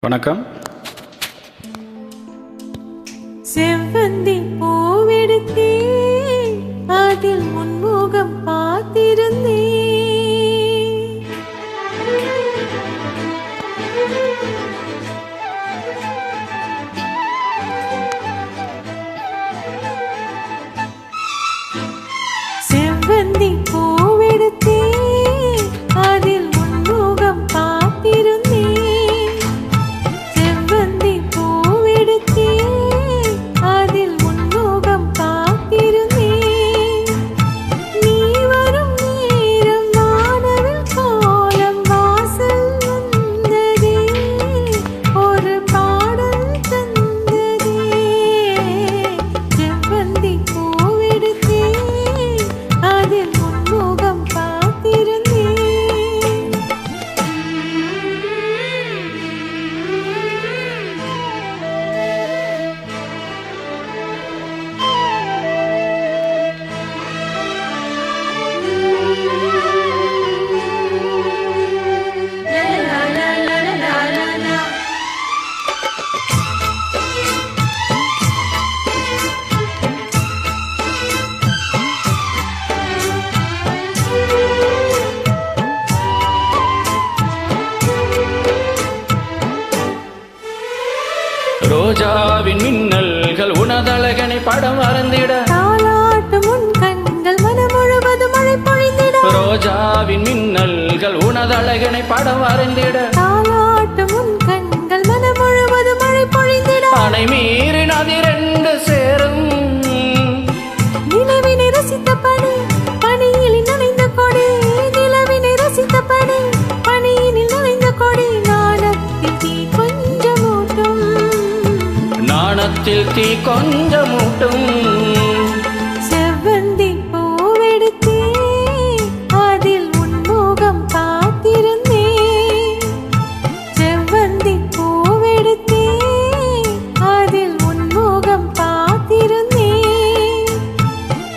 வணக்கம். செவ்வந்தி பூவெடுத்தே அதில் முன்முகம் பார்த்திருந்தே செவ்வந்தி பூவெடுத்தே அதில் முன்முகம் பார்த்திருந்தே செவ்வந்தி பூவெடுத்தே அதில் முன்முகம் பார்த்திருந்தே நீ வரும் நேரம் வானவில் கோலம் வாசல் வந்ததே ஒரு பாடல் தந்ததே செவ்வந்தி பூவெடுத்தே அதில் முன்முகம் பார்த்திருந்தே ரோஜாவின் மின்னல்கள் உனதழகனை படம் வரைந்திட தாலாட்டும் உன் கண்கள் மனம் முழுவதும் மழை பொழிந்திட ரோஜாவின் மின்னல்கள் உனதழகனை படம் வரைந்திட தாலாட்டும் உன் கண்கள் மனம் முழுவதும் மழை பொழிந்திட அணை மீறி நதிரெண்டு சேரும் நிலவினை ரசித்த பனி பனியில் நனைந்த கொடி நிலவினை ரசித்த பனி பனியினில் நனைந்த கொடி நாணத்தில் தீ கொஞ்சமூட்டும் நாணத்தில் தீ கொஞ்சமூட்டும் செவ்வந்தி பூவெடுத்தே அதில் உன்முகம் பார்த்திருந்தே செவ்வந்தி பூவெடுத்தே அதில் உன்முகம் பார்த்திருந்தே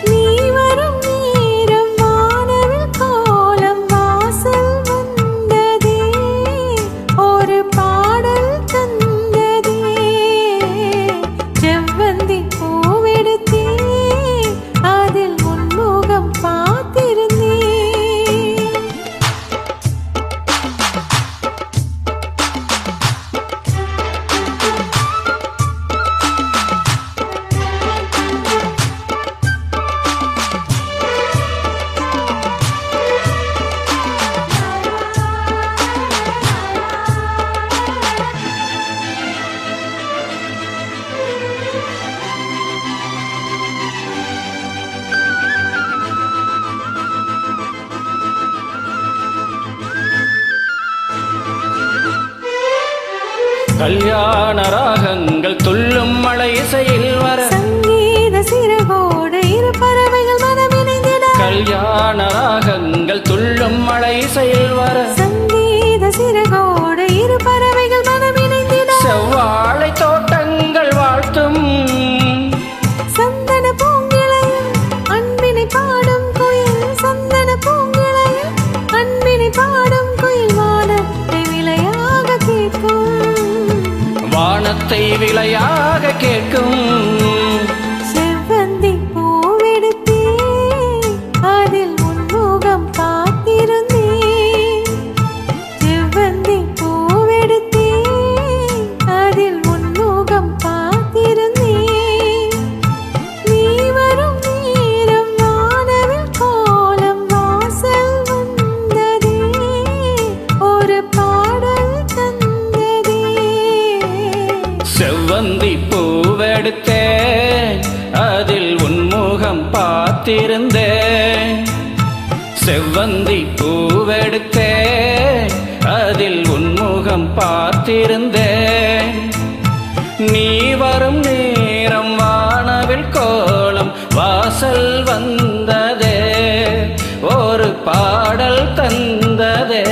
நீ வரும் நேரம் வானவில் கோலம் வாசல் வந்ததே ஒரு பாடல் தந்ததே செவ்வந்தி பூவெடுத்தே அதில் உன்முகம் பார்த்திருந்தே கல்யாண ராகங்கள் துள்ளும் மழை இசையில் வர சங்கீத சிறகோடு இரு பறவைகள் மனமிணைந்திட கல்யாண ராகங்கள் துள்ளும் மழை இசையில் வர சங்கீத சிறகோடு இரு பறவைகள் மனமிணைந்திட செவ்வாழை தோட்டங்கள் வாழ்த்தும் சந்தன பூங்கிளையில் அன்பினை பாடும் குயில் சந்தன பூங்கிளையில் அன்பினை பாடும் குயில் வானத்தை விளையாக கேட்கும் வானத்தை விளையாக கேட்கும் செவ்வந்தி பூவெடுத்தே அதில் உன்முகம் பார்த்திருந்தே செவ்வந்தி பூவெடுத்தே அதில் உன்முகம் பார்த்திருந்தே நீ வரும் நேரம் வானவில் கோலம் வாசல் வந்ததே ஒரு பாடல் தந்ததே செவ்வந்தி பூவெடுத்தேன் அதில் உன்முகம் பார்த்திருந்தேன் செவ்வந்தி பூவெடுத்தேன் அதில் உன்முகம் பார்த்திருந்தேன் நீ வரும் நேரம் வானவில் கோலம் வாசல் வந்ததே ஒரு பாடல் தந்ததே.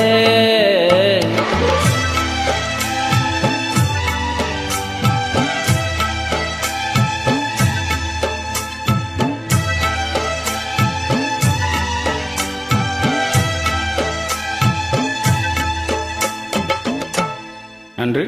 நன்றி.